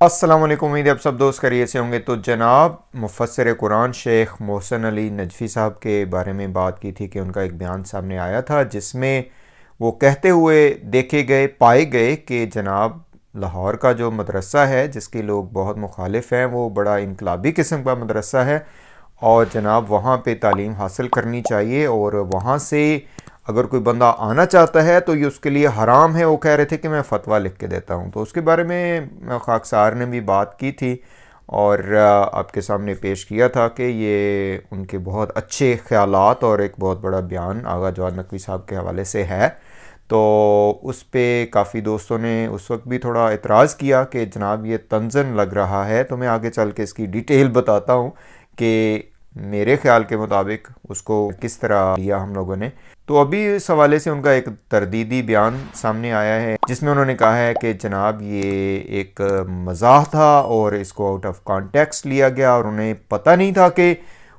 अस्सलाम वालेकुम। उम्मीद है आप सब दोस्त खैरियत से होंगे। तो जनाब मुफस्सिर कुरान शेख मोहसिन अली नजफ़ी साहब के बारे में बात की थी कि उनका एक बयान सामने आया था जिसमें वो कहते हुए पाए गए कि जनाब लाहौर का जो मदरसा है जिसके लोग बहुत मुखालिफ हैं वो बड़ा इनकलाबी किस्म का मदरसा है और जनाब वहाँ पे तालीम हासिल करनी चाहिए और वहाँ से अगर कोई बंदा आना चाहता है तो ये उसके लिए हराम है। वो कह रहे थे कि मैं फ़तवा लिख के देता हूँ। तो उसके बारे में खाकसार ने भी बात की थी और आपके सामने पेश किया था कि ये उनके बहुत अच्छे ख़यालात और एक बहुत बड़ा बयान आगा जवाद नकवी साहब के हवाले से है। तो उस पर काफ़ी दोस्तों ने उस वक्त भी थोड़ा एतराज़ किया कि जनाब ये तंज़न लग रहा है। तो मैं आगे चल के इसकी डिटेल बताता हूँ कि मेरे ख्याल के मुताबिक उसको किस तरह लिया हम लोगों ने। तो अभी इस हवाले से उनका एक तरदीदी बयान सामने आया है जिसमें उन्होंने कहा है कि जनाब ये एक मज़ाक था और इसको आउट ऑफ कॉन्टेक्स्ट लिया गया और उन्हें पता नहीं था कि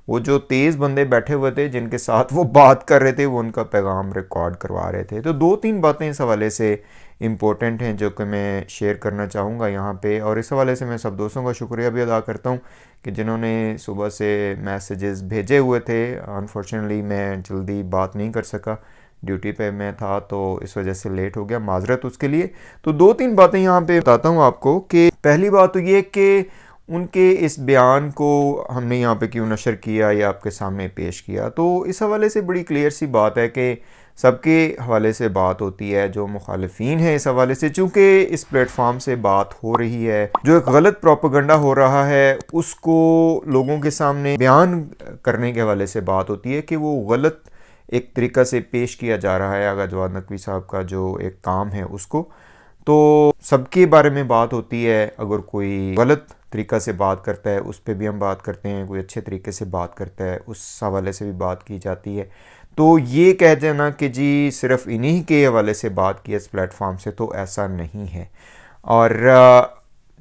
वो जो तेज़ बंदे बैठे हुए थे जिनके साथ वो बात कर रहे थे वो उनका पैगाम रिकॉर्ड करवा रहे थे। तो दो तीन बातें इस हवाले से इम्पोर्टेंट हैं जो कि मैं शेयर करना चाहूँगा यहाँ पे। और इस हवाले से मैं सब दोस्तों का शुक्रिया भी अदा करता हूँ कि जिन्होंने सुबह से मैसेजेस भेजे हुए थे। अनफॉर्चुनेटली मैं जल्दी बात नहीं कर सका, ड्यूटी पे मैं था तो इस वजह से लेट हो गया, माजरत उसके लिए। तो दो तीन बातें यहाँ पे बताता हूँ आपको कि पहली बात तो ये कि उनके इस बयान को हमने यहाँ पे क्यों नशर किया या आपके सामने पेश किया। तो इस हवाले से बड़ी क्लियर सी बात है कि सबके हवाले से बात होती है। जो मुखालिफिन है इस हवाले से, चूँकि इस प्लेटफॉर्म से बात हो रही है, जो एक गलत प्रोपेगेंडा हो रहा है उसको लोगों के सामने बयान करने के हवाले से बात होती है कि वो गलत एक तरीक़ा से पेश किया जा रहा है आगा जवाद नकवी साहब का जो एक काम है उसको। तो सबके बारे में बात होती है। अगर कोई गलत तरीक़ा से बात करता है उस पर भी हम बात करते हैं, कोई अच्छे तरीके से बात करता है उस हवाले से भी बात की जाती है। तो ये कह देना कि जी सिर्फ इन्हीं के हवाले से बात की इस प्लेटफॉर्म से, तो ऐसा नहीं है। और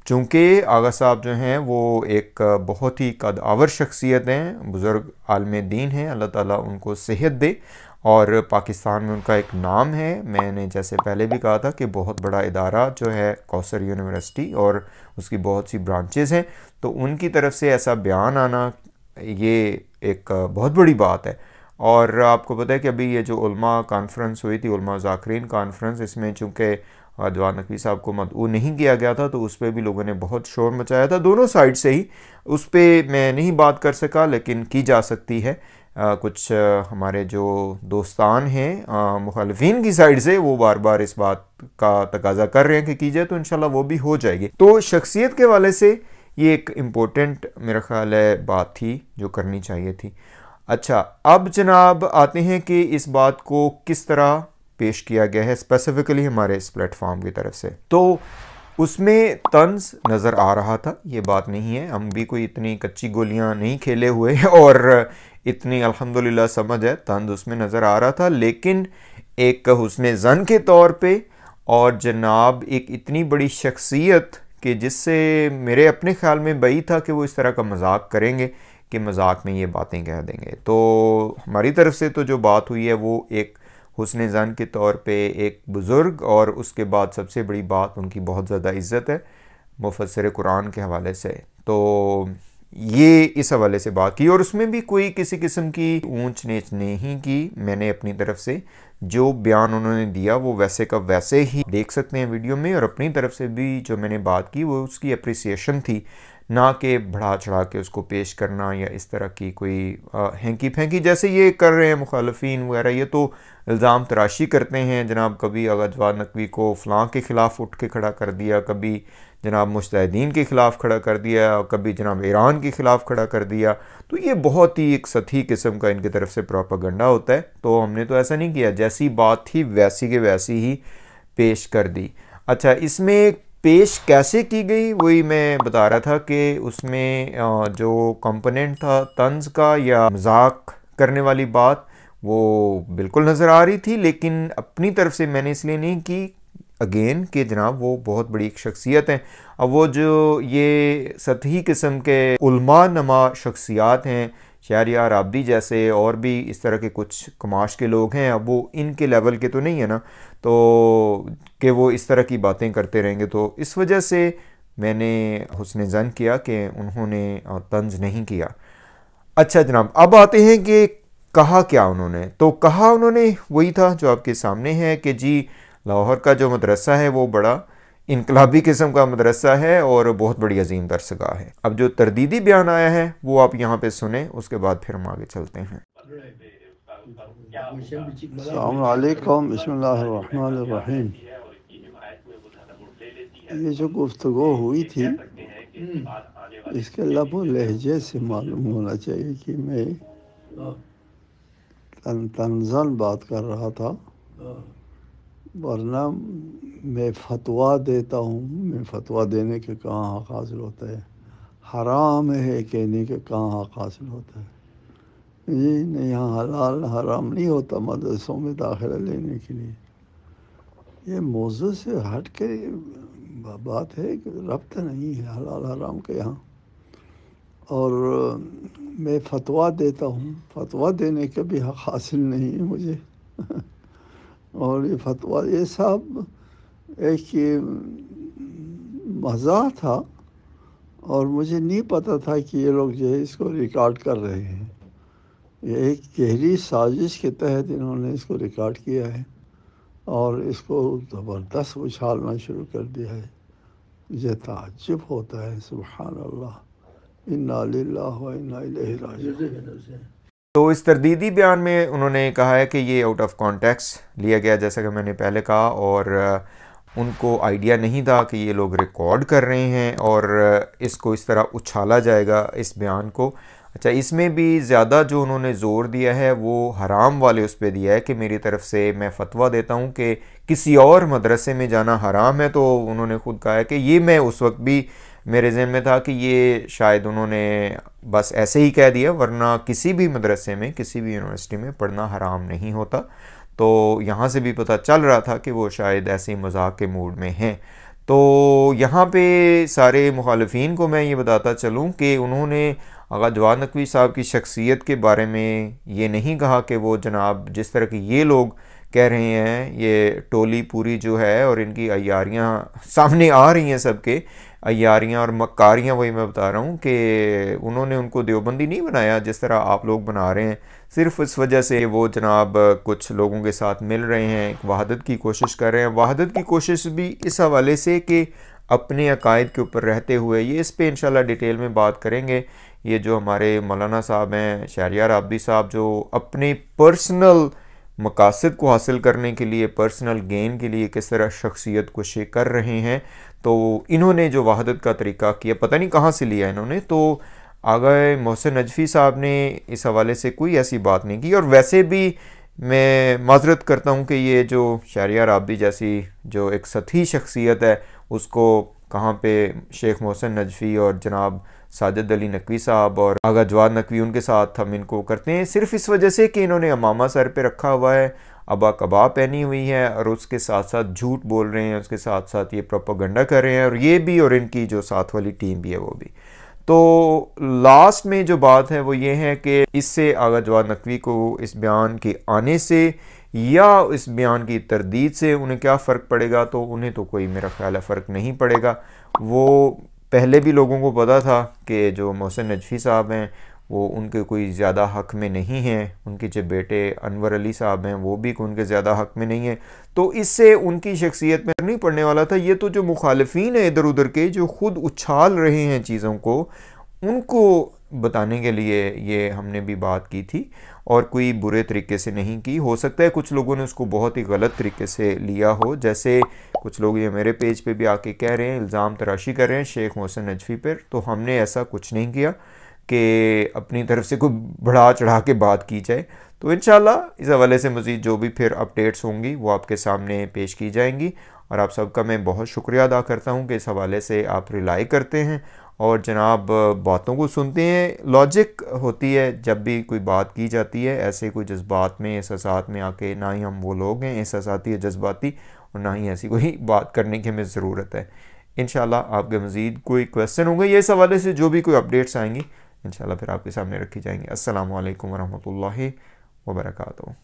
चूँकि आगा साहब जो हैं वो एक बहुत ही कद-आवर शख्सियत हैं, बुज़ुर्ग आलिम दीन हैं, अल्लाह ताला उनको सेहत दे और पाकिस्तान में उनका एक नाम है। मैंने जैसे पहले भी कहा था कि बहुत बड़ा इदारा जो है कौसर यूनिवर्सिटी और उसकी बहुत सी ब्रांचेज़ हैं, तो उनकी तरफ से ऐसा बयान आना ये एक बहुत बड़ी बात है। और आपको पता है कि अभी ये जो उलमा कॉन्फ्रेंस हुई थी, उलमा ज़ाकिरीन कॉन्फ्रेंस, इसमें चूँकि जवाद नकवी साहब को मदऊ नहीं किया गया था तो उस पर भी लोगों ने बहुत शोर मचाया था, दोनों साइड से ही। उस पर मैं नहीं बात कर सका लेकिन की जा सकती है। कुछ हमारे जो दोस्तान हैं मुखालिफिन की साइड से वो बार बार इस बात का तकाजा कर रहे हैं कि की जाए, तो इंशाल्लाह वो भी हो जाएगी। तो शख्सियत के वाले से ये एक इम्पोर्टेंट मेरा ख्याल है बात थी जो करनी चाहिए थी। अच्छा, अब जनाब आते हैं कि इस बात को किस तरह पेश किया गया है स्पेसिफिकली हमारे इस प्लेटफॉर्म की तरफ से। तो उसमें तंज नज़र आ रहा था, ये बात नहीं है, हम भी कोई इतनी कच्ची गोलियां नहीं खेले हुए और इतनी अल्हम्दुलिल्लाह समझ है, तंज उसमें नज़र आ रहा था। लेकिन एक हुस्ने ज़न के तौर पे और जनाब एक इतनी बड़ी शख्सियत कि जिससे मेरे अपने ख्याल में बई था कि वो इस तरह का मजाक करेंगे कि मजाक में ये बातें कह देंगे। तो हमारी तरफ से तो जो बात हुई है वो एक हुस्ने ज़न के तौर पे एक बुज़ुर्ग, और उसके बाद सबसे बड़ी बात उनकी बहुत ज़्यादा इज़्ज़त है मुफस्सिर कुरान के हवाले से। तो ये इस हवाले से बात की और उसमें भी कोई किसी किस्म की ऊंच नीच नहीं की। मैंने अपनी तरफ से जो बयान उन्होंने दिया वो वैसे का वैसे ही देख सकते हैं वीडियो में, और अपनी तरफ से भी जो मैंने बात की वो उसकी अप्रिसिएशन थी, ना कि बढ़ा चढ़ा के उसको पेश करना या इस तरह की कोई हैंकी फैंकी जैसे ये कर रहे हैं मुखालफिन वगैरह। ये तो इल्ज़ाम तराशी करते हैं जनाब, कभी आगा जवाद नकवी को फ़लाँ के ख़िलाफ़ उठ के खड़ा कर दिया, कभी जनाब मुजतहिदीन के ख़िलाफ़ खड़ा कर दिया, कभी जनाब ईरान के ख़िलाफ़ खड़ा कर दिया। तो ये बहुत ही एक सतही किस्म का इनकी तरफ से प्रोपेगेंडा होता है। तो हमने तो ऐसा नहीं किया, जैसी बात थी वैसी के वैसी ही पेश कर दी। अच्छा, इसमें पेश कैसे की गई वही मैं बता रहा था कि उसमें जो कंपोनेंट था तंज का या मजाक करने वाली बात वो बिल्कुल नज़र आ रही थी, लेकिन अपनी तरफ से मैंने इसलिए नहीं की अगेन कि जनाब वो बहुत बड़ी एक शख्सियत हैं। अब वो जो ये सतही किस्म के उलमा नमा शख्सियात हैं, शहरयार आबदी जैसे और भी इस तरह के कुछ कमाश के लोग हैं, अब वो इनके लेवल के तो नहीं है ना, तो कि वो इस तरह की बातें करते रहेंगे। तो इस वजह से मैंने हुस्न ज़न किया कि उन्होंने तंज नहीं किया। अच्छा जनाब, अब आते हैं कि कहा क्या उन्होंने। तो कहा उन्होंने वही था जो आपके सामने है कि जी लाहौर का जो मदरसा है वो बड़ा इनकलाबी किस्म का मदरसा है और बहुत बड़ी अजीम दरसगाह है। अब जो तरदीदी बयान आया है वो आप यहाँ पे सुने, उसके बाद फिर हम आगे चलते हैं। अस्सलाम वालेकुम, बिस्मिल्लाहिर्रहमानिर्रहीम। ये जो गुफ्तगू हुई थी इसके लब और लहजे से मालूम होना चाहिए कि मैं तंज़न बात कर रहा था, वरना मैं फतवा देता हूँ। मैं फतवा देने के कहाँ हक़ हासिल होता है, हराम है कहने के कहाँ हक़ हासिल होता है। ये नहीं, यहाँ हलाल हराम नहीं होता मदरसों में दाखिला लेने के लिए। ये मौजू से हट के बात है कि रब्त नहीं है हलाल हराम के यहाँ। और मैं फतवा देता हूँ, फतवा देने का भी हक़ हासिल नहीं है मुझे। और ये फतवा ये सब एक मज़ाक था और मुझे नहीं पता था कि ये लोग जो है इसको रिकॉर्ड कर रहे हैं। ये एक गहरी साजिश के तहत इन्होंने इसको रिकॉर्ड किया है और इसको ज़बरदस्त उछालना शुरू कर दिया है। मुझे ताज्जुब होता है, सुभान अल्लाह, इन्ना लिल्लाहि व इन्ना इलैहि राजिऊन। तो इस तरदीदी बयान में उन्होंने कहा है कि ये आउट ऑफ कॉन्टेक्स्ट लिया गया, जैसा कि मैंने पहले कहा, और उनको आइडिया नहीं था कि ये लोग रिकॉर्ड कर रहे हैं और इसको इस तरह उछाला जाएगा इस बयान को। अच्छा, इसमें भी ज़्यादा जो उन्होंने ज़ोर दिया है वो हराम वाले उस पर दिया है कि मेरी तरफ से मैं फतवा देता हूँ कि किसी और मदरसे में जाना हराम है। तो उन्होंने ख़ुद कहा है कि ये मैं उस वक्त भी मेरे जहन में था कि ये शायद उन्होंने बस ऐसे ही कह दिया, वरना किसी भी मदरसे में किसी भी यूनिवर्सिटी में पढ़ना हराम नहीं होता। तो यहाँ से भी पता चल रहा था कि वो शायद ऐसे ही मजाक के मूड में हैं। तो यहाँ पे सारे मुखालिफिन को मैं ये बताता चलूँ कि उन्होंने आगा जवाद नकवी साहब की शख्सियत के बारे में ये नहीं कहा कि वो जनाब जिस तरह के ये लोग कह रहे हैं, ये टोली पूरी जो है और इनकी अय्यारियाँ सामने आ रही हैं, सबके अय्यारियाँ और मक्कारियाँ, वही मैं बता रहा हूँ कि उन्होंने उनको देवबंदी नहीं बनाया जिस तरह आप लोग बना रहे हैं। सिर्फ इस वजह से वो जनाब कुछ लोगों के साथ मिल रहे हैं, एक वहादत की कोशिश कर रहे हैं। वहादत की कोशिश भी इस हवाले से कि अपने अकायद के ऊपर रहते हुए, ये इस पे इंशाल्लाह डिटेल में बात करेंगे। ये जो हमारे मौलाना साहब हैं, शहरियार आबदी साहब, जो अपने पर्सनल मकासद को हासिल करने के लिए, पर्सनल गेन के लिए किस तरह शख्सियत कुशी कर रहे हैं, तो इन्होंने जो वहादत का तरीका किया पता नहीं कहाँ से लिया इन्होंने। तो आगे मोहसिन नजफ़ी साहब ने इस हवाले से कोई ऐसी बात नहीं की। और वैसे भी मैं माजरत करता हूँ कि ये जो शहरियार आबदी जैसी जो एक सतही शख्सियत है, उसको कहाँ पे शेख मोहसिन नजफ़ी और जनाब साजिद अली नकवी साहब और आगा जवाद नकवी, उनके साथ हम इनको करते हैं सिर्फ इस वजह से कि इन्होंने अमामा सर पे रखा हुआ है, अबा कबाब पहनी हुई है और उसके साथ साथ झूठ बोल रहे हैं, उसके साथ साथ ये प्रोपेगेंडा कर रहे हैं, और ये भी और इनकी जो साथ वाली टीम भी है वो भी। तो लास्ट में जो बात है वो ये है कि इससे आगा जवाद नकवी को इस बयान के आने से या इस बयान की तरदीद से उन्हें क्या फ़र्क पड़ेगा, तो उन्हें तो कोई मेरा ख्याल है फ़र्क नहीं पड़ेगा। वो पहले भी लोगों को पता था कि जो मोहसिन नजफ़ी साहब हैं वो उनके कोई ज़्यादा हक़ में नहीं हैं, उनके जो बेटे अनवर अली साहब हैं वो भी उनके ज़्यादा हक़ में नहीं है। तो इससे उनकी शख्सियत में नहीं पड़ने वाला था। ये तो जो मुखालिफिन है इधर उधर के, जो ख़ुद उछाल रहे हैं चीज़ों को, उनको बताने के लिए ये हमने भी बात की थी और कोई बुरे तरीके से नहीं की। हो सकता है कुछ लोगों ने उसको बहुत ही गलत तरीके से लिया हो, जैसे कुछ लोग ये मेरे पेज पे भी आके कह रहे हैं, इल्ज़ाम तराशी कर रहे हैं शेख मोहसिन नजफ़ी पर। तो हमने ऐसा कुछ नहीं किया कि अपनी तरफ से कोई बढ़ा चढ़ा के बात की जाए। तो इंशाल्लाह इस हवाले से मज़ीद जो भी फिर अपडेट्स होंगी वो आपके सामने पेश की जाएंगी। और आप सबका मैं बहुत शुक्रिया अदा करता हूँ कि इस हवाले से आप रिलाई करते हैं और जनाब बातों को सुनते हैं। लॉजिक होती है जब भी कोई बात की जाती है, ऐसे कोई जज्बात में एहसासात में आके, ना ही हम वो लोग हैं एहसासाती या जज्बाती, और ना ही ऐसी कोई बात करने की हमें ज़रूरत है। इंशाल्लाह आपके मज़ीद कोई क्वेश्चन होंगे ये इस हवाले से, जो भी कोई अपडेट्स आएंगी इंशाल्लाह फिर आपके सामने रखी जाएंगी। अस्सलामु अलैकुम वरहमतुल्लाहि वबरकातुहू।